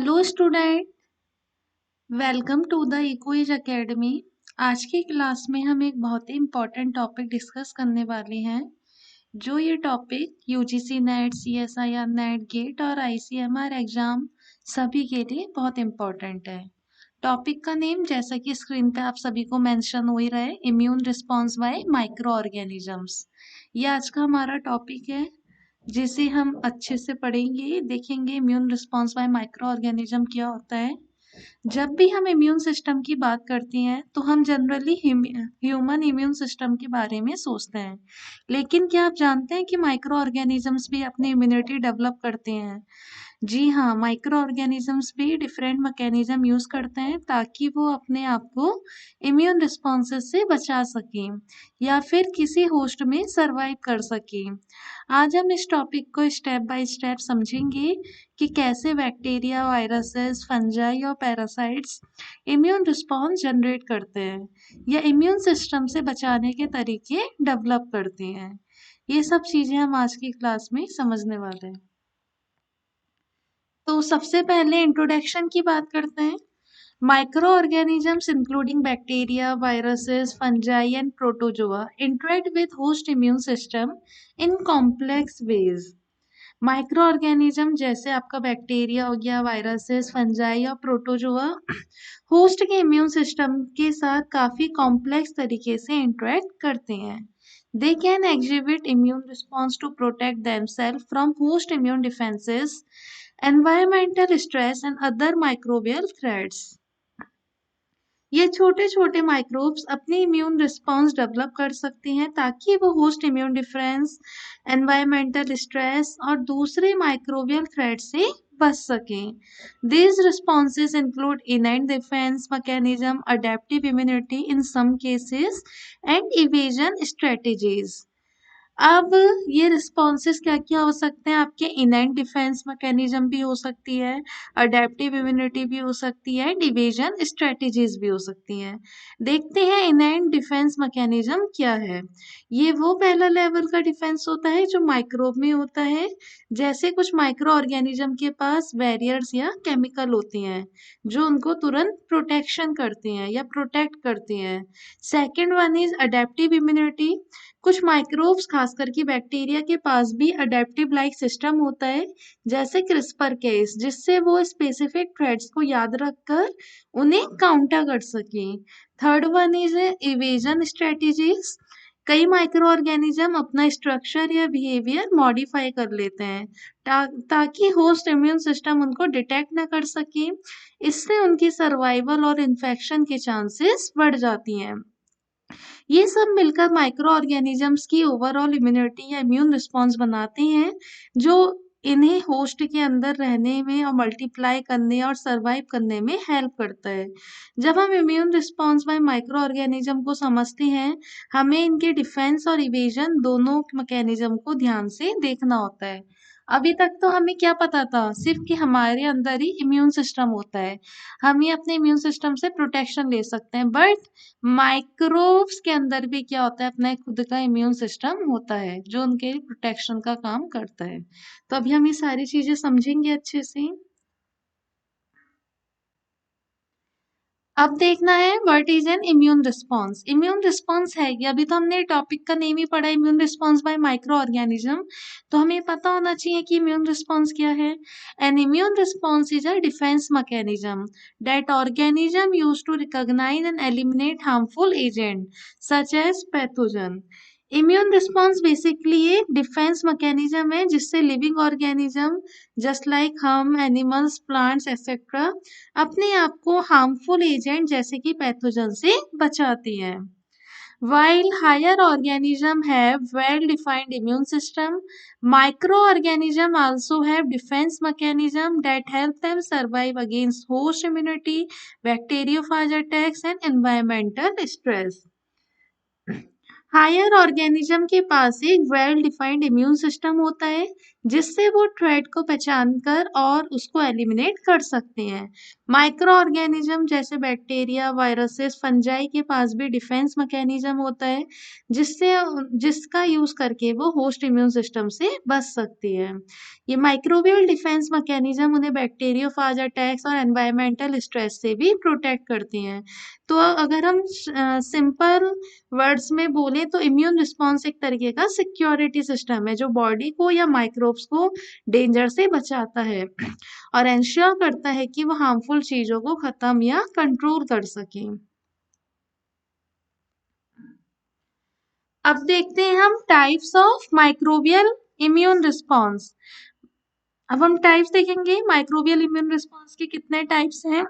Hello student, welcome to the Equiz academy. आज की class में हम एक बहुत ही इम्पोर्टेंट टॉपिक डिस्कस करने वाले हैं। जो ये topic UGC NET, CSIR NET, GATE और आईसीएमआर एग्जाम सभी के लिए बहुत इम्पोर्टेंट है। टॉपिक का नेम जैसा कि स्क्रीन पे आप सभी को मेंशन हो ही रहा है, immune response bye micro organisms. ये आज का हमारा टॉपिक है जिसे हम अच्छे से पढ़ेंगे, देखेंगे immune response bye micro organism क्या होता है। जब भी हम इम्यून सिस्टम की बात करते हैं तो हम जनरली ह्यूमन इम्यून सिस्टम के बारे में सोचते हैं, लेकिन क्या आप जानते हैं कि माइक्रो ऑर्गेनिजम्स भी अपनी इम्यूनिटी डेवलप करते हैं। जी हाँ, माइक्रो ऑर्गेनिजम्स भी डिफरेंट मैकेनिज्म यूज करते हैं ताकि वो अपने आप को इम्यून रिस्पॉन्सेस से बचा सकें या फिर किसी होस्ट में सरवाइव कर सकें। आज हम इस टॉपिक को स्टेप बाय स्टेप समझेंगे कि कैसे बैक्टीरिया, वायरसेस, फंजाई और पैरासाइट्स इम्यून रिस्पॉन्स जनरेट करते हैं या इम्यून सिस्टम से बचाने के तरीके डेवलप करते हैं। ये सब चीजें हम आज की क्लास में समझने वाले हैं। तो सबसे पहले इंट्रोडक्शन की बात करते हैं। Micro organisms including bacteria, viruses, fungi and protozoa interact with host immune system in complex ways. Micro organism जैसे आपका बैक्टीरिया हो गया, वायरसेस, फंजाई और प्रोटोजोआ होस्ट के इम्यून सिस्टम के साथ काफी कॉम्प्लेक्स तरीके से इंटरेक्ट करते हैं। They can exhibit immune response to protect themselves from host immune defenses, environmental stress and other microbial threats. ये छोटे छोटे माइक्रोब्स अपनी इम्यून रिस्पॉन्स डेवलप कर सकते हैं ताकि वो host immune difference, environmental stress और दूसरे माइक्रोबियल थ्रेट से बच सकें। These responses include innate defense mechanism, adaptive immunity in some cases, and evasion strategies. अब ये रिस्पॉन्सेस क्या क्या हो सकते हैं, आपके इनेंट डिफेंस मैकेनिज्म भी हो सकती है, अडेप्टिव इम्यूनिटी भी हो सकती है, डिवीजन स्ट्रेटजीज भी हो सकती हैं। देखते हैं इनेंट डिफेंस मैकेनिज्म क्या है। ये वो पहला लेवल का डिफेंस होता है जो माइक्रोब में होता है। जैसे कुछ माइक्रो ऑर्गेनिज्म के पास बैरियर्स या केमिकल होते हैं जो उनको तुरंत प्रोटेक्शन करते हैं या प्रोटेक्ट करते हैं। Second one is adaptive immunity. कुछ माइक्रोब्स खास करके बैक्टीरिया के पास भी अडेप्टिव लाइक सिस्टम होता है, जैसे क्रिस्पर केस, जिससे वो स्पेसिफिक थ्रेड्स को याद रखकर उन्हें काउंटर कर सकें। Third one is evasion strategies. कई माइक्रो ऑर्गेनिज्म अपना स्ट्रक्चर या बिहेवियर मॉडिफाई कर लेते हैं ताकि होस्ट इम्यून सिस्टम उनको डिटेक्ट न कर सके। इससे उनकी सर्वाइवल और इन्फेक्शन के चांसेस बढ़ जाती हैं। ये सब मिलकर माइक्रो ऑर्गेनिजम्स की ओवरऑल इम्यूनिटी या इम्यून रिस्पॉन्स बनाते हैं जो इन्हें होस्ट के अंदर रहने में और मल्टीप्लाई करने और सरवाइव करने में हेल्प करता है। जब हम immune response bye micro organism को समझते हैं, हमें इनके डिफेंस और इवेजन दोनों मैकेनिज्म को ध्यान से देखना होता है। अभी तक तो हमें क्या पता था, सिर्फ कि हमारे अंदर ही इम्यून सिस्टम होता है, हम ही अपने इम्यून सिस्टम से प्रोटेक्शन ले सकते हैं, बट माइक्रोब्स के अंदर भी क्या होता है, अपना एक खुद का इम्यून सिस्टम होता है जो उनके प्रोटेक्शन का काम करता है। तो अभी हम ये सारी चीजें समझेंगे अच्छे से। अब देखना है what is an immune response. Immune response है कि अभी तो हमने टॉपिक का नेम ही पढ़ा, immune response bye micro organism, तो हमें पता होना चाहिए कि इम्यून रिस्पॉन्स क्या है। An immune response is a defence mechanism that organism use to recognise and eliminate harmful agent such as pathogen. Immune response basically एक डिफेंस मैकेनिज्म है जिससे लिविंग ऑर्गेनिज्म जस्ट लाइक हम, एनिमल्स, प्लांट्स एक्सेट्रा अपने आप को harmful agent जैसे कि pathogen से बचाती है। While higher organisms have well-defined immune system, microorganisms also have defense mechanisms that help them survive against host immunity, bacteriophage attacks, and environmental stress. Higher organism के पास एक वेल डिफाइंड इम्यून सिस्टम होता है जिससे वो थ्रेट को पहचान कर और उसको एलिमिनेट कर सकते हैं। माइक्रो ऑर्गेनिज्म जैसे बैक्टीरिया, वायरसेस, फंजाई के पास भी डिफेंस मैकेनिज्म होता है जिससे जिसका यूज करके वो होस्ट इम्यून सिस्टम से बच सकती है। ये माइक्रोबियल डिफेंस मैकेनिज्म उन्हें बैक्टीरियोफाज अटैक्स और एनवायरमेंटल स्ट्रेस से भी प्रोटेक्ट करती हैं। तो अगर हम सिंपल वर्ड्स में बोले तो इम्यून रिस्पॉन्स एक तरीके का सिक्योरिटी सिस्टम है जो बॉडी को या माइक्रोब्स को डेंजर से बचाता है और इंश्योर करता है कि वो हार्मफुल चीजों को खत्म या कंट्रोल कर सके। अब देखते हैं हम types of microbial immune response. अब हम टाइप्स देखेंगे माइक्रोबियल इम्यून रिस्पॉन्स के कितने टाइप्स हैं।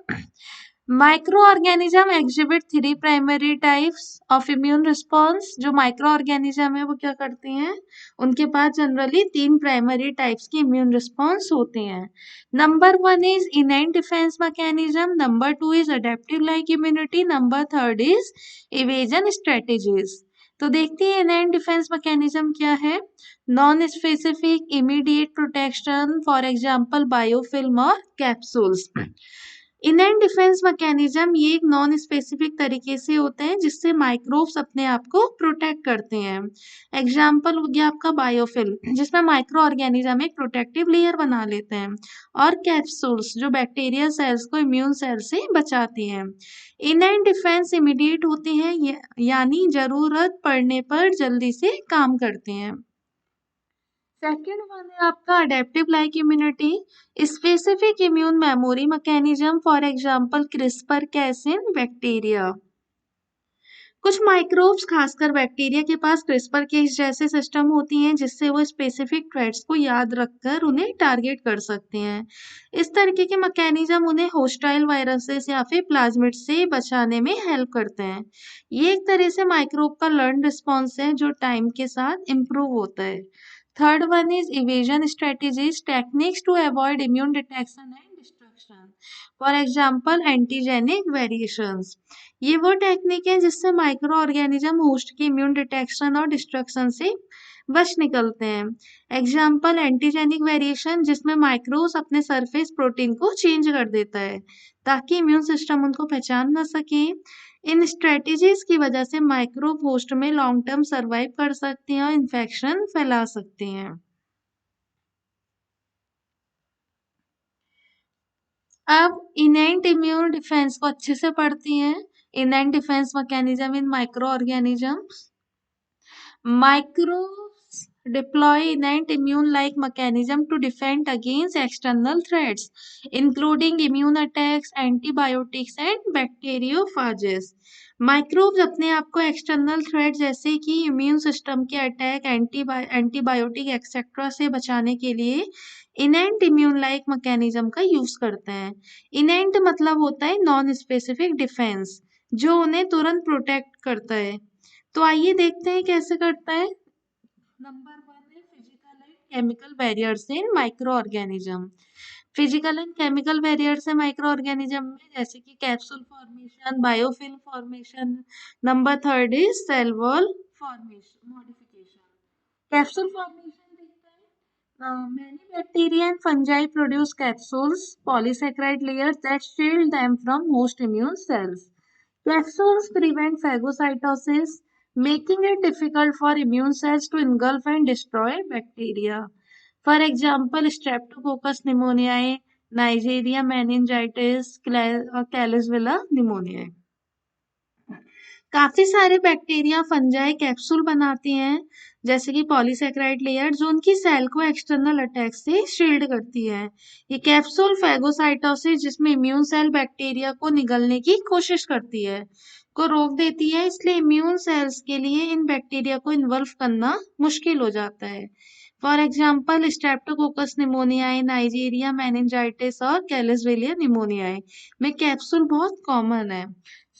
Microorganism exhibit three primary types of immune response. जो माइक्रो ऑर्गेनिज्म है वो क्या करते हैं, उनके पास जनरली तीन प्राइमरी टाइप्स की इम्यून रिस्पॉन्स होते हैं। Number one is innate defence mechanism, number two is adaptive like immunity, number third is evasion strategies. तो देखते हैं इनेंट डिफेंस मैकेनिज्म क्या है। Non specific immediate protection, for example biofilm और capsules. Innate defence mechanism ये एक non specific तरीके से होते हैं जिससे माइक्रोब्स अपने आप को प्रोटेक्ट करते हैं। एग्जाम्पल हो गया आपका बायोफिल्म जिसमें माइक्रो ऑर्गेनिज्म एक प्रोटेक्टिव लेयर बना लेते हैं, और कैप्सूल्स जो बैक्टीरिया सेल्स को इम्यून सेल से बचाती हैं। इनेंट डिफेंस इमीडिएट होती हैं यानी जरूरत पड़ने पर जल्दी से काम करते हैं। सेकेंड वन है आपका adaptive like immunity, specific immune memory mechanism, for example CRISPR Cas in bacteria. कुछ माइक्रोब्स खासकर बैक्टीरिया के पास क्रिस्पर केस जैसे सिस्टम होती हैं जिससे वो स्पेसिफिक थ्रेट्स को याद रखकर उन्हें टारगेट कर सकते हैं। इस तरीके के मैकेनिज्म उन्हें होस्टाइल वायरसेस या फिर प्लाज्मिड से बचाने में हेल्प करते हैं। ये एक तरह से माइक्रोब का लर्न रिस्पॉन्स है जो टाइम के साथ इम्प्रूव होता है। Third one is evasion strategies, techniques to avoid immune detection and destruction, for example antigenic variations. ये वो टेक्निक है जिससे माइक्रो ऑर्गेनिज्म होस्ट की इम्यून डिटेक्शन और डिस्ट्रक्शन से बच निकलते हैं। एग्जाम्पल एंटीजेनिक वेरिएशन जिसमें माइक्रोब्स अपने सरफेस प्रोटीन को चेंज कर देता है ताकि इम्यून सिस्टम उनको पहचान न सके। इन स्ट्रेटेजीज की वजह से माइक्रोब होस्ट में लॉन्ग टर्म सर्वाइव कर सकते हैं और इन्फेक्शन फैला सकते हैं। अब इनेंट इम्यून डिफेंस को अच्छे से पढ़ती हैं। Innate defence mechanism in microorganisms. Microbes deploy innate immune-like mechanism to defend against external threats, including immune attacks, antibiotics, and bacteriophages. Microbes अपने आप को एक्सटर्नल थ्रेट जैसे कि इम्यून सिस्टम के अटैक, एंटीबायोटिक एक्सेट्रा से बचाने के लिए इनेंट इम्यून लाइक मैकेनिज्म का यूज करते हैं। इनेंट मतलब होता है नॉन स्पेसिफिक डिफेंस जो उन्हें तुरंत प्रोटेक्ट करता है। तो आइए देखते हैं कैसे करता है। नंबर वन है physical and chemical barriers in micro organism. Physical and chemical barriers है माइक्रो ऑर्गेनिज्म में जैसे कि capsule formation, biofilm formation. Number third is cell wall formation modification. Capsule formation देखते हैं। Many bacteria and fungi produce capsules, polysaccharide layers that shield them from host immune cells. Capsules prevent phagocytosis, making it difficult for immune cells to engulf and destroy bacteria. For example, Streptococcus pneumoniae, Neisseria meningitis, Callicula pneumoniae. काफी सारे bacteria fungi capsule बनाती हैं जैसे कि polysaccharide layer जो उनकी cell को external attack से शील्ड करती है। ये कैप्सूल फैगोसाइटोसिस जिसमें इम्यून सेल बैक्टीरिया को निगलने की कोशिश करती है को रोक देती है, इसलिए इम्यून सेल्स के लिए इन बैक्टीरिया को इन्वॉल्व करना मुश्किल हो जाता है। For example Streptococcus निमोनियाई, Nigeria meningitis और कैलिसवेलिया निमोनियाई में कैप्सूल बहुत कॉमन है।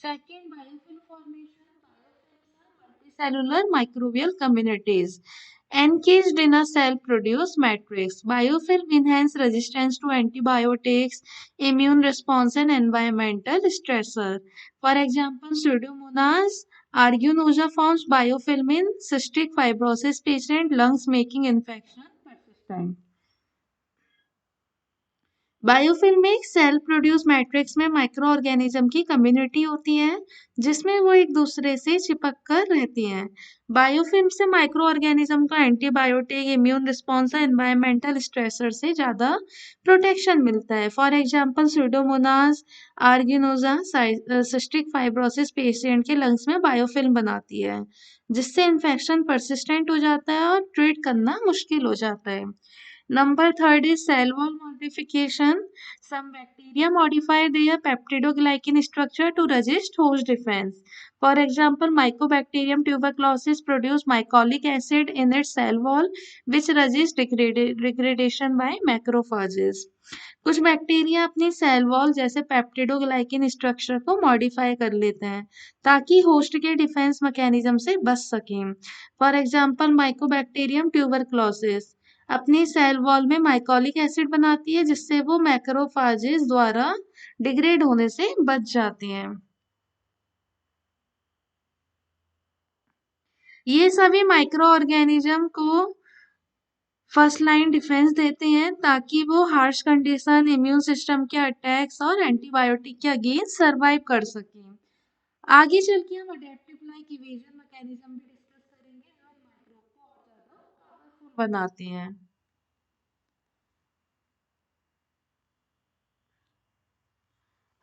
Second, biofilm formation. Biofilms are multicellular microbial communities encased in a cell-produced matrix. Biofilm enhance resistance to antibiotics, immune response, and environmental stressor. For example, Pseudomonas Aeruginosa forms biofilm in cystic fibrosis patient lungs, making infection persistent. Biofilm में cell produce matrix में micro organism की community होती है जिसमें वो एक दूसरे से चिपक कर रहती हैं। बायोफिल्म से माइक्रो ऑर्गेनिज्म का एंटीबायोटिक, इम्यून रिस्पॉन्स और एनवायरमेंटल स्ट्रेसर से ज़्यादा प्रोटेक्शन मिलता है। For example Pseudomonas aeruginosa cystic fibrosis patient के लंग्स में बायोफिल्म बनाती है जिससे इन्फेक्शन परसिस्टेंट हो जाता है और ट्रीट करना मुश्किल हो जाता है। Number third is cell wall modification. Some bacteria modify their peptidoglycan structure to resist host defense. For example, Mycobacterium tuberculosis produce mycolic acid in its cell wall, which resists degradation by macrophages. कुछ bacteria अपनी cell wall जैसे peptidoglycan structure को modify कर लेते हैं ताकि host के defence mechanism से बच सकें। फॉर एग्जांपल माइकोबैक्टीरियम ट्यूबरक्लोसिस अपनी सेल वॉल में माइकोलिक एसिड बनाती है जिससे वो मैक्रोफाजेस द्वारा डिग्रेड होने से बच जाते हैं। ये सभी माइक्रो ऑर्गेनिज्म को फर्स्ट लाइन डिफेंस देते हैं ताकि वो हार्श कंडीशन, इम्यून सिस्टम के अटैक्स और एंटीबायोटिक के अगेंस्ट सरवाइव कर सकें। आगे चल के हम अडेप्टिव लाइक इवेजन मैकेनिज्म भी डिस्कस करेंगे जो माइक्रोब को और ज्यादा पावरफुल बनाते हैं।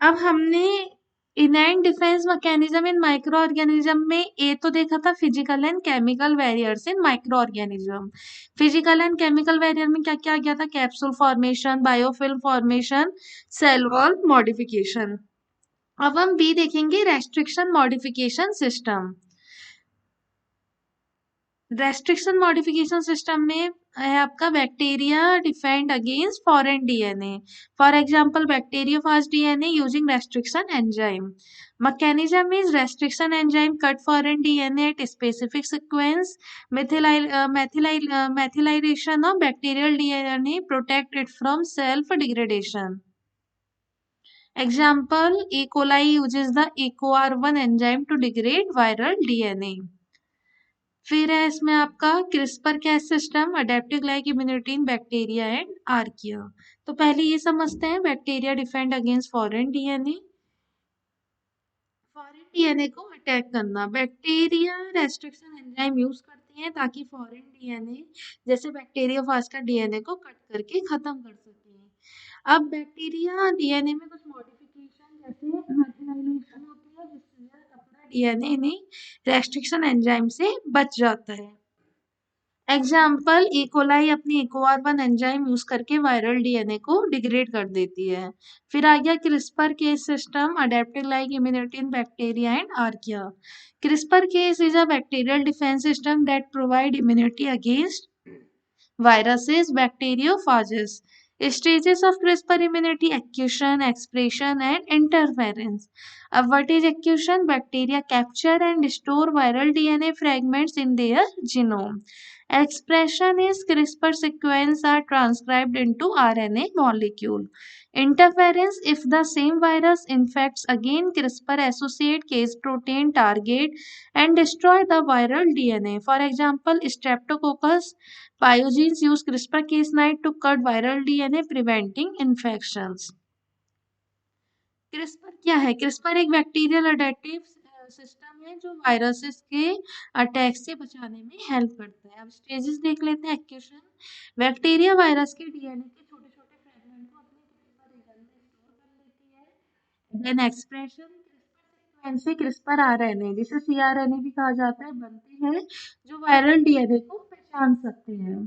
अब हमने innate defence mechanism in micro organism में ए तो देखा था physical and chemical barriers in micro organism. Physical and chemical barrier में क्या क्या आ गया था? Capsule formation, biofilm formation, cell wall modification. अब हम बी देखेंगे restriction modification system. Restriction modification system में है आपका bacteria defend against foreign DNA. For example bacteriophage DNA using restriction enzyme. mechanism is restriction enzyme cut foreign DNA at specific sequence. Methylation of bacterial DNA protect it from self degradation. Example, E. coli uses the EcoR1 enzyme to degrade viral DNA. फिर है इसमें आपका CRISPR Cas system, adaptive like immunity in bacteria and archaea. तो पहले ये समझते हैं bacteria defend against foreign DNA. Foreign DNA को अटैक करना, बैक्टीरिया रेस्ट्रिक्शन एंजाइम यूज करती हैं ताकि फॉरेन डीएनए जैसे बैक्टीरियोफाज का डीएनए को कट करके खत्म कर सके। अब बैक्टीरिया डीएनए में कुछ मॉडिफिकेशन जैसे मेथिलाइलेशन होती है जिससे अपना डीएनए नहीं रेस्ट्रिक्शन एंजाइम से बच जाता है। एग्जाम्पल, इकोलाई अपनी EcoR1 एंजाइम यूज करके वायरल डीएनए को डिग्रेड कर देती है। फिर आ गया CRISPR Cas system, adaptive like immunity in bacteria and archaea. CRISPR Cas is a bacterial defence system that provide immunity against viruses, bacteriophages. Stages of CRISPR immunity: accusation, expression, and interference. What is accusation? Bacteria capture and store viral DNA fragments in their genome. Expression is CRISPR sequences are transcribed into RNA molecule. Interference: if the same virus infects again, CRISPR associate case protein target and destroy the viral DNA. For example, Streptococcus pyogenes use CRISPR-Cas9 to cut viral DNA, preventing infections. CRISPR क्या है? CRISPR एक bacterial adaptive system है जो viruses के attack से बचाने में help करता है। अब स्टेजेस देख लेते हैं। एक्यूशन, बैक्टीरिया वायरस के डीएनए के छोटे छोटे फ्रेगमेंट को अपने क्रिस्पर रीजन में स्टोर कर लेती है। देन एक्सप्रेशन, क्रिस्पर से क्रिस्पर आरएनए जिसे सीआरएनए भी कहा जाता है बनते हैं जो वायरल डीएनए को पहचान सकते हैं।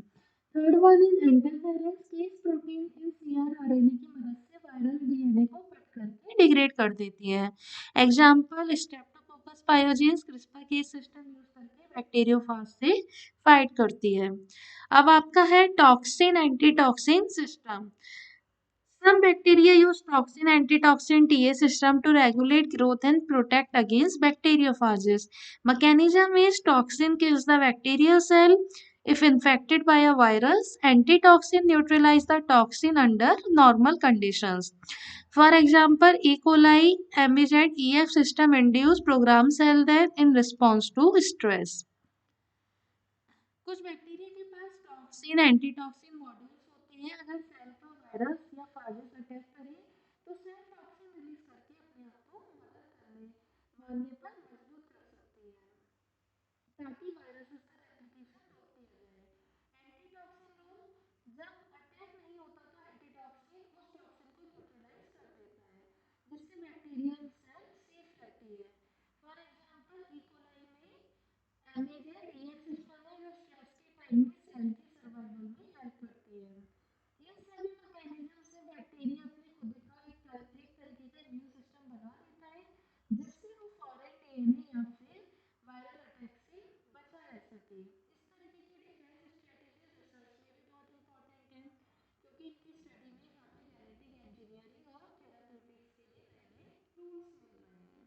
Third one is interference, Cas protein इन सीआरआरएनए की मदद से वायरल डीएनए को कट करके डिग्रेड कर देती है। Example, Streptococcus pyogenes CRISPR Cas system use करके बैक्टीरियोफाज से फाइट करती है। अब आपका है toxin antitoxin system. Some bacteria use toxin antitoxin TA system to regulate growth and protect against bacteriophages. Mechanism is toxin kills the bacterial cell, If infected by a virus, antitoxin neutralize the toxin under normal conditions. For example, E. coli, Amgen, EF system induce program cell death in response to stress. कुछ bacteria के पास toxin antitoxin modules होते हैं। अगर cell पर virus या फागस attack करे तो cell toxin release करके अपने आप को मदद करने मारने पर मजबूत कर सकती है ताकि वायरस का रेप्लिकेशन रोक दिया जाए। एंटीटॉक्सिन रोल जब अटैक नहीं होता तो एंटीटॉक्सिन उस टॉक्सिन को न्यूट्रलाइज कर देता है जिससे बैक्टीरियल सेल सेफ रहती है। फॉर एग्जांपल ई कोलाई में एमिजन ईएफ सिस्टम है जो स्ट्रेस के टाइम में सेल के सर्वाइवल में हेल्प करती है। इन सभी मैकेनिज्म से बैक्टीरिया अपने खुद का एक तरीके का इम्यून सिस्टम बना लेता है जिससे वो फॉरेन डीएनए या फिर वायरल अटैक से बचा रह सके। इस तरीके की डिफेंस स्ट्रेटेजीज रिसर्च में भी बहुत इंपॉर्टेंट है क्योंकि इनकी स्टडी में हमें जेनेटिक इंजीनियरिंग और थेराप्यूटिक्स के लिए नए नए टूल्स मिल रहे हैं।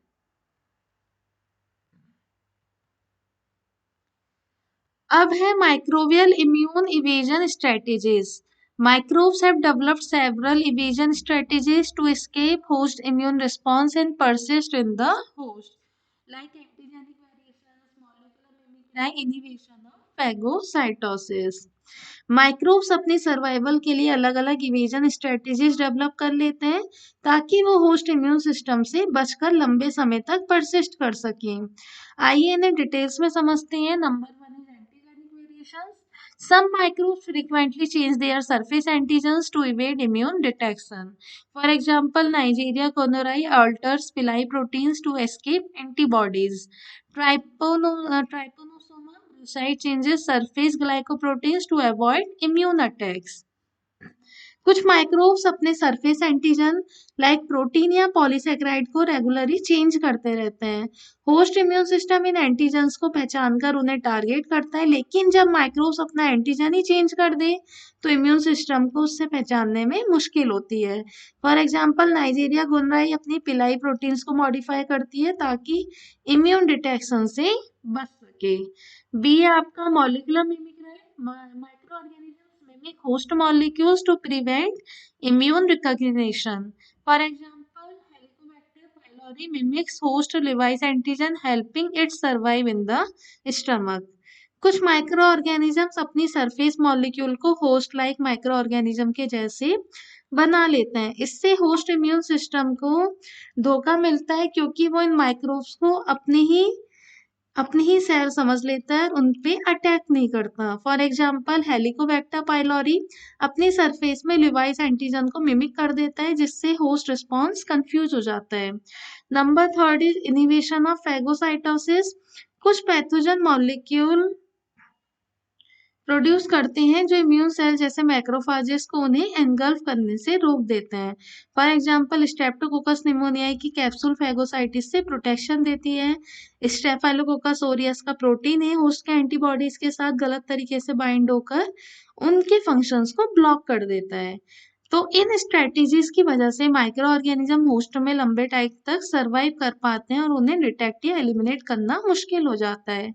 अब है microbial immune evasion strategies. Microbes have developed several evasion strategies to escape host immune response and persist in the host, like antigenic variations, molecular mimicry, inhibition of phagocytosis. Microbes अपनी survival के लिए अलग अलग evasion strategies develop कर लेते हैं ताकि वो होस्ट इम्यून सिस्टम से बचकर लंबे समय तक परसिस्ट कर सकें। आइए इन्हें डिटेल्स में समझते हैं। Number 1 is antigenic variations. Some microbes frequently change their surface antigens to evade immune detection. For example, Neisseria gonorrhoeae alters pili proteins to escape antibodies. Trypanosoma brucei changes surface glycoproteins to avoid immune attacks. कुछ microbes अपने surface antigen like protein या polysaccharide को regularly change करते रहते हैं। Host immune system इन antigens को पहचान कर उन्हें टारगेट करता है, लेकिन जब माइक्रोब्स अपना एंटीजन ही चेंज कर दे तो इम्यून सिस्टम को उससे पहचानने में मुश्किल होती है। फॉर एग्जाम्पल, नाइजीरिया गोनराई अपनी पिलाई प्रोटीन्स को मॉडिफाई करती है ताकि इम्यून डिटेक्शन से बच सके। बी आपका molecular mimicry, micro organism mimic host molecules to prevent immune recognition. For example, Helicobacter pylori mimics host device antigen, helping it survive in the stomach. कुछ माइक्रो ऑर्गेनिजम्स अपनी surface molecule को host like micro organism के जैसे बना लेते हैं। इससे host immune system को धोखा मिलता है क्योंकि वो इन माइक्रोब्स को अपनी ही सेल समझ लेता है, उन पे अटैक नहीं करता। फॉर एग्जाम्पल, हेलिकोबैक्टर पाइलोरी अपनी सरफेस में लिवाइस एंटीजन को मिमिक कर देता है जिससे होस्ट रिस्पॉन्स कंफ्यूज हो जाता है। Number 3 is inhibition of phagocytosis. कुछ पैथोजन मॉलिक्यूल प्रोड्यूस करते हैं जो इम्यून सेल जैसे मैक्रोफाजेस को उन्हें एंगल्फ करने से रोक देते हैं। फॉर एग्जांपल, स्ट्रेप्टोकोकस निमोनियाई की कैप्सूल फैगोसाइटिस से प्रोटेक्शन देती है। स्टेफाइलोकोकस ओरियस का प्रोटीन है होस्ट के एंटीबॉडीज के साथ गलत तरीके से बाइंड होकर उनके फंक्शंस को ब्लॉक कर देता है। तो इन स्ट्रेटजीज की वजह से माइक्रो ऑर्गेनिज्म होस्ट में लंबे टाइम तक सरवाइव कर पाते हैं और उन्हें डिटेक्ट या एलिमिनेट करना मुश्किल हो जाता है।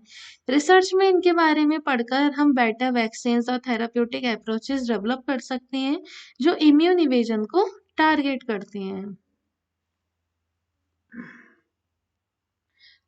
रिसर्च में इनके बारे में पढ़कर हम बेटर वैक्सीन और थेराप्यूटिक अप्रोचेस डेवलप कर सकते हैं जो इम्यून इवेजन को टारगेट करते हैं।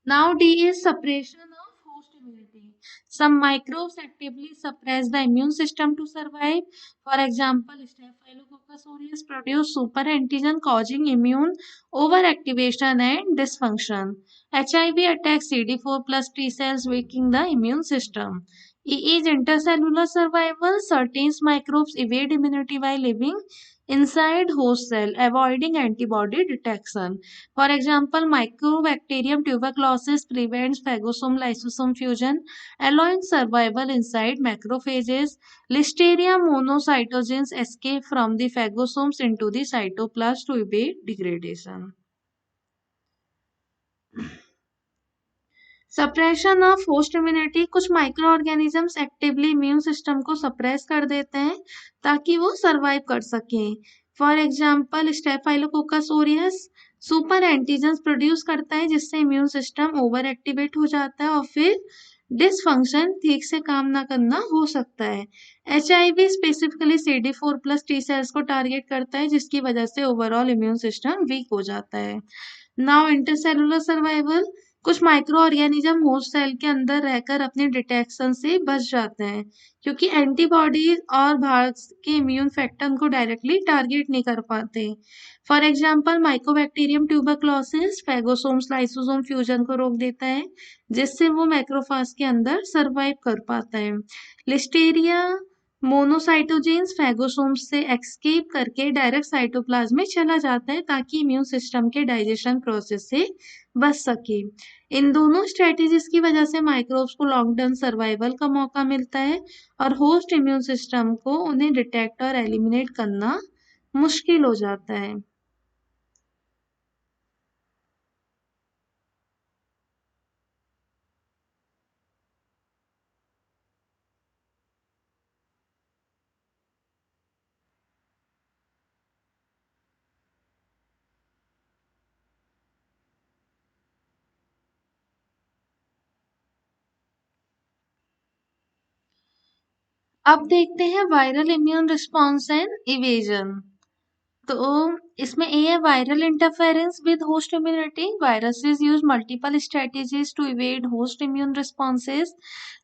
Now D is suppression of host immunity. Some microbes actively suppress the immune system to survive. For example, Staphylococcus aureus produce super antigen causing immune overactivation and dysfunction. HIV attacks CD4 plus T cells, weakening the immune system. E is intercellular survival. Certain microbes evade immunity while living inside host cell, avoiding antibody detection. For example, Mycobacterium tuberculosis prevents phagosome-lysosome fusion, allowing survival inside macrophages. Listeria monocytogenes escape from the phagosomes into the cytoplasm to evade degradation. Suppression of host immunity. कुछ microorganisms actively immune system को suppress कर देते हैं ताकि वो survive कर सकें। For example, Staphylococcus aureus superantigens produce करता है जिससे इम्यून सिस्टम ओवर एक्टिवेट हो जाता है और फिर डिसफंक्शन ठीक से काम ना करना हो सकता है। HIV specifically CD4+ T cells को टारगेट करता है जिसकी वजह से ओवरऑल इम्यून सिस्टम वीक हो जाता है। नाउ इंटरसेलुलर सर्वाइवल, कुछ माइक्रो ऑर्गेनिज्म होस्ट सेल के अंदर रहकर अपने डिटेक्शन से बच जाते हैं क्योंकि एंटीबॉडीज और बाहर के इम्यून फैक्टर उनको डायरेक्टली टारगेट नहीं कर पाते। For example Mycobacterium tuberculosis phagosomes lysosome fusion को रोक देता है जिससे वो मैक्रोफाज के अंदर सरवाइव कर पाता है। लिस्टेरिया मोनोसाइटोजेंस फेगोसोम्स से एस्केप करके डायरेक्ट साइटोप्लाज्म में चला जाता है ताकि इम्यून सिस्टम के डाइजेशन प्रोसेस से बच सके। इन दोनों स्ट्रेटेजीज की वजह से माइक्रोब्स को लॉन्ग टर्म सर्वाइवल का मौका मिलता है और होस्ट इम्यून सिस्टम को उन्हें डिटेक्ट और एलिमिनेट करना मुश्किल हो जाता है। अब देखते हैं viral immune response and evasion. तो इसमें ए है viral interference with host immunity. Viruses use multiple strategies to evade host immune responses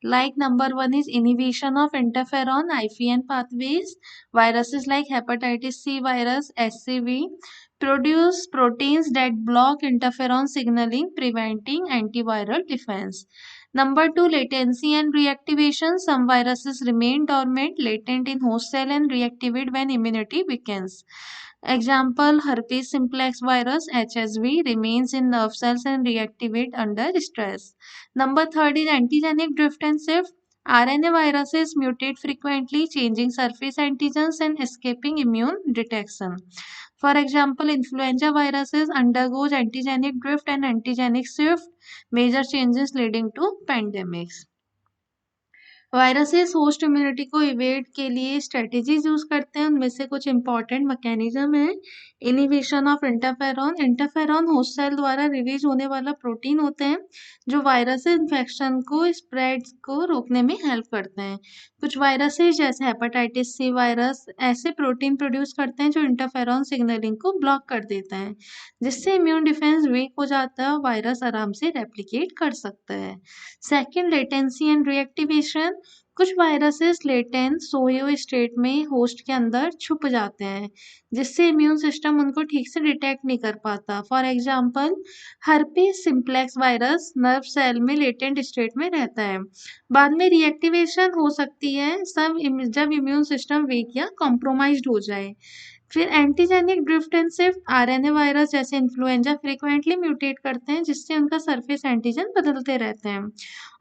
like number one is inhibition of interferon IFN pathways. Viruses like hepatitis C virus HCV produce proteins that block interferon signaling, preventing antiviral defense. Number two, latency and reactivation. Some viruses remain dormant, latent in host cell and reactivate when immunity weakens. Example, herpes simplex virus HSV remains in nerve cells and reactivate under stress. Number third is antigenic drift and shift. RNA viruses mutate frequently, changing surface antigens and escaping immune detection. For example, influenza viruses undergoes antigenic drift and antigenic shift, major changes leading to pandemics. Viruses host immunity को evade के लिए strategies use करते हैं। उनमें से कुछ important mechanism है। Inhibition of interferon. Interferon host cell द्वारा रिलीज होने वाला प्रोटीन होते हैं जो वायरस इन्फेक्शन को स्प्रेड को रोकने में हेल्प करते हैं। कुछ वायरसेस जैसे हेपेटाइटिस सी वायरस ऐसे प्रोटीन प्रोड्यूस करते हैं जो इंटरफेरॉन सिग्नलिंग को ब्लॉक कर देता है जिससे इम्यून डिफेंस वीक हो जाता है और वायरस आराम से रेप्लिकेट कर सकता है। Second, latency and reactivation. कुछ वायरसेस लेटेंट सोए हुए स्टेट में होस्ट के अंदर छुप जाते हैं जिससे इम्यून सिस्टम उनको ठीक से डिटेक्ट नहीं कर पाता। For example, herpes simplex virus nerve cell में लेटेंट स्टेट में रहता है, बाद में रिएक्टिवेशन हो सकती है जब इम्यून सिस्टम वीक या कॉम्प्रोमाइज्ड हो जाए। फिर antigenic drift and shift. RNA virus जैसे इन्फ्लुएंजा फ्रीक्वेंटली म्यूटेट करते हैं जिससे उनका सरफेस एंटीजन बदलते रहते हैं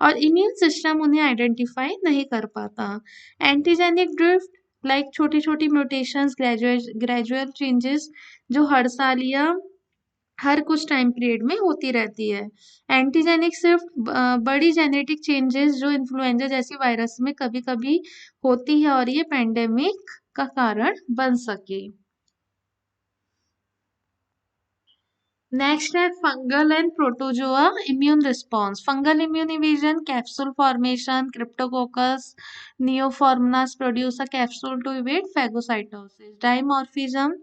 और इम्यून सिस्टम उन्हें आइडेंटिफाई नहीं कर पाता। एंटीजेनिक ड्रिफ्ट लाइक छोटी छोटी म्यूटेशंस, ग्रेजुअल चेंजेस जो हर साल या हर कुछ टाइम पीरियड में होती रहती है। एंटीजेनिक शिफ्ट बड़ी जेनेटिक चेंजेस जो इन्फ्लुएंजा जैसी वायरस में कभी कभी होती है और ये पेंडेमिक का कारण बन सके। नेक्स्ट है fungal and protozoa immune response. Fungal immune evasion, capsule formation, Cryptococcus neoformans produce a capsule to evade phagocytosis. Dimorphism,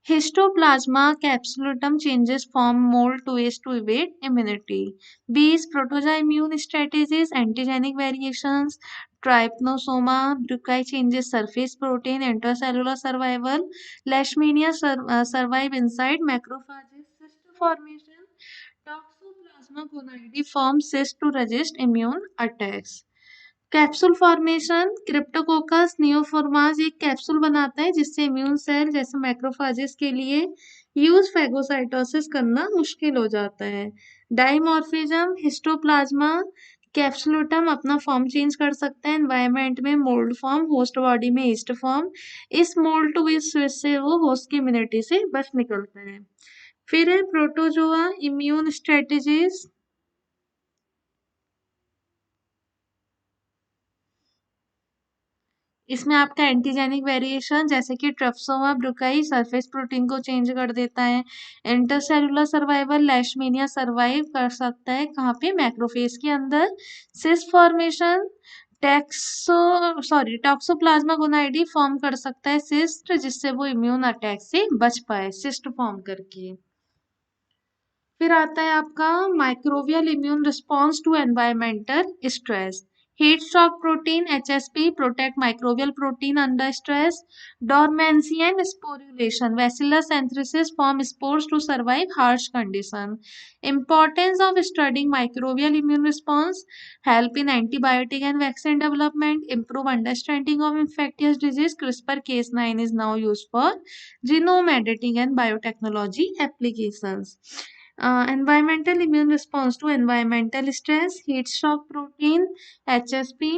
histoplasma capsulatum changes form mold to ways to evade immunity. B is protozoa immune strategies, antigenic variations, trypanosoma brucei changes surface protein, intracellular survival, leishmania survive inside macrophages, cyst formation, toxoplasma gondii form cyst to resist immune attacks. Capsule formation, Cryptococcus neoformans एक capsule बनाता है जिससे immune cell जैसे macrophages के लिए use phagocytosis करना मुश्किल हो जाता है। डाइमॉर्फिज्म, हिस्टोप्लाज्मा कैप्सुलटम अपना फॉर्म चेंज कर सकता है एनवायरनमेंट में, मोल्ड फॉर्म, होस्ट बॉडी में ईस्ट फॉर्म। इस मोल्ड टू इस स्विच से वो होस्ट की इम्यूनिटी से बच निकलता है। फिर है प्रोटोजोआ इम्यून स्ट्रेटेजीज। इसमें आपका एंटीजेनिक वेरिएशन जैसे कि ट्रिप्सोमा ब्रुकाई सरफेस प्रोटीन को चेंज कर देता है। इंटरसेलुलर सर्वाइवल लेशमीनिया सर्वाइव कर सकता है कहाँ पे, मैक्रोफेज के अंदर। सिस्ट फॉर्मेशन टॉक्सोप्लाज्मा गोनाइडी फॉर्म कर सकता है सिस्ट, जिससे वो इम्यून अटैक से बच पाए सिस्ट फॉर्म करके। फिर आता है आपका microbial immune response to environmental stress. Heat shock protein HSP protect microbial protein under stress. Dormancy and sporulation bacillus anthracis form spores to survive harsh condition. Importance of studying microbial immune response, help in antibiotic and vaccine development, improve understanding of infectious disease. CRISPR-Cas9 is now used for genome editing and biotechnology applications. Environmental immune response to environmental stress, heat shock protein, HSP।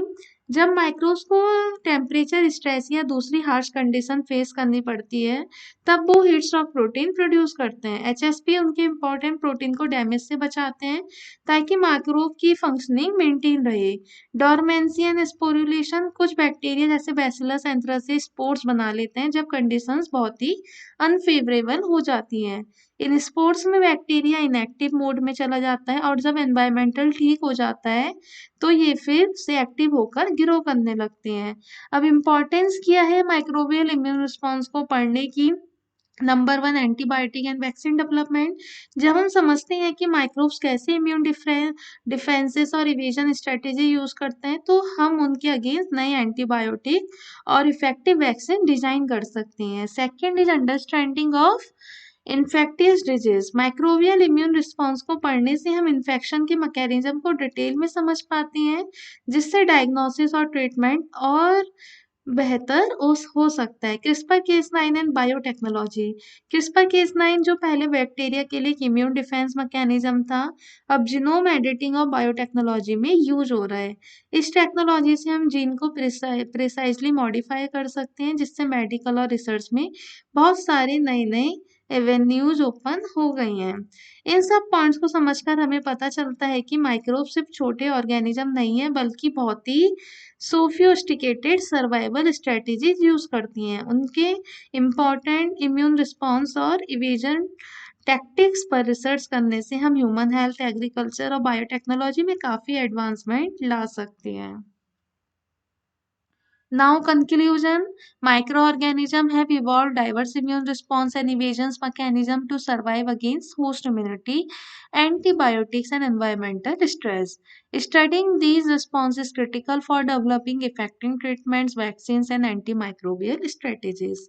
जब microbes को temperature stress या दूसरी harsh condition face करनी पड़ती है तब वो heat shock protein produce करते हैं। एचएसपी उनके इंपॉर्टेंट प्रोटीन को डैमेज से बचाते हैं ताकि माइक्रोब की फंक्शनिंग मेंटेन रहे। डॉर्मेंसी एंड स्पोरुलेशन, कुछ बैक्टीरिया जैसे बैसिलस एंथ्रेसिस स्पोर्स बना लेते हैं जब कंडीशंस बहुत ही अनफेवरेबल हो जाती हैं। इन स्पोर्ट्स में बैक्टीरिया इनएक्टिव मोड में चला जाता है और जब एनवायरमेंटल ठीक हो जाता है तो ये फिर से एक्टिव होकर ग्रो करने लगते हैं। अब इम्पोर्टेंस क्या है माइक्रोबियल इम्यून रिस्पॉन्स को पढ़ने की। Number 1, antibiotic and vaccine development. जब हम समझते हैं कि माइक्रोब्स कैसे इम्यून डिफेंसेस और इवेजन स्ट्रेटेजी यूज करते हैं तो हम उनके अगेंस्ट नए एंटीबायोटिक और इफेक्टिव वैक्सीन डिजाइन कर सकते हैं। Second is understanding of infectious disease. Microbial immune response को पढ़ने से हम इन्फेक्शन के मैकेनिज्म को डिटेल में समझ पाते हैं जिससे डायग्नोसिस और ट्रीटमेंट और बेहतर हो सकता है। CRISPR-Cas9 and biotechnology. CRISPR-Cas9 जो पहले बैक्टीरिया के लिए इम्यून डिफेंस मैकेनिज्म था अब जीनोम एडिटिंग और बायोटेक्नोलॉजी में यूज हो रहा है। इस टेक्नोलॉजी से हम जीन को प्रिसाइजली मॉडिफाई कर सकते हैं जिससे मेडिकल और रिसर्च में बहुत सारे नए नए एवेन्यूज ओपन हो गई हैं। इन सब पॉइंट्स को समझकर हमें पता चलता है कि माइक्रोब सिर्फ छोटे ऑर्गेनिज्म नहीं है बल्कि बहुत ही सोफिस्टिकेटेड सर्वाइवल स्ट्रेटेजीज यूज करती हैं। उनके इम्पॉर्टेंट इम्यून रिस्पॉन्स और इवेजन टैक्टिक्स पर रिसर्च करने से हम ह्यूमन हेल्थ, एग्रीकल्चर और बायोटेक्नोलॉजी में काफ़ी एडवांसमेंट ला सकते हैं। Now conclusion, microorganisms have evolved diverse immune response and evasion mechanism to survive against host immunity, antibiotics and environmental stress. Studying these responses is critical for developing effective treatments, vaccines and antimicrobial strategies.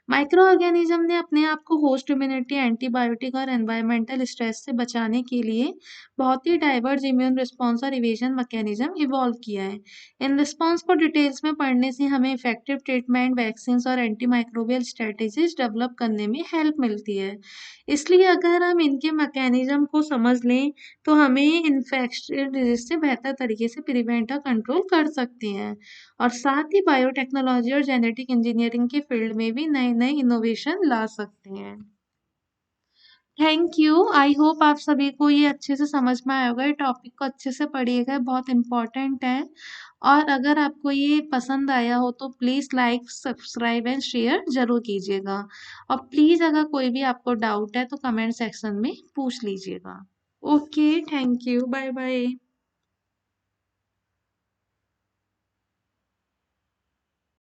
Microorganism ने अपने आप को host immunity, antibiotic और environmental stress से बचाने के लिए बहुत ही डाइवर्स इम्यून रिस्पॉन्स और इवेजन मैकेनिज्म इवॉल्व किया है। इन रिस्पॉन्स को डिटेल्स में पढ़ने से हमें इफेक्टिव ट्रीटमेंट, वैक्सीन और एंटीमाइक्रोबियल स्ट्रेटेजीज डेवलप करने में हेल्प मिलती है। इसलिए अगर हम इनके मैकेनिज्म को समझ लें तो हमें इन्फेक्शन डिजीज से बेहतर तरीके से प्रिवेंट और कंट्रोल कर सकते हैं और साथ ही बायोटेक्नोलॉजी और जेनेटिक इंजीनियरिंग के फील्ड में भी नए नए इनोवेशन ला सकते हैं। Thank you. आई होप आप सभी को ये अच्छे से समझ में आया होगा। ये टॉपिक को अच्छे से पढ़िएगा, बहुत इम्पोर्टेंट है। और अगर आपको ये पसंद आया हो तो please like, subscribe and share ज़रूर कीजिएगा। और प्लीज़ अगर कोई भी आपको डाउट है तो कमेंट सेक्शन में पूछ लीजिएगा। Okay, thank you, bye bye.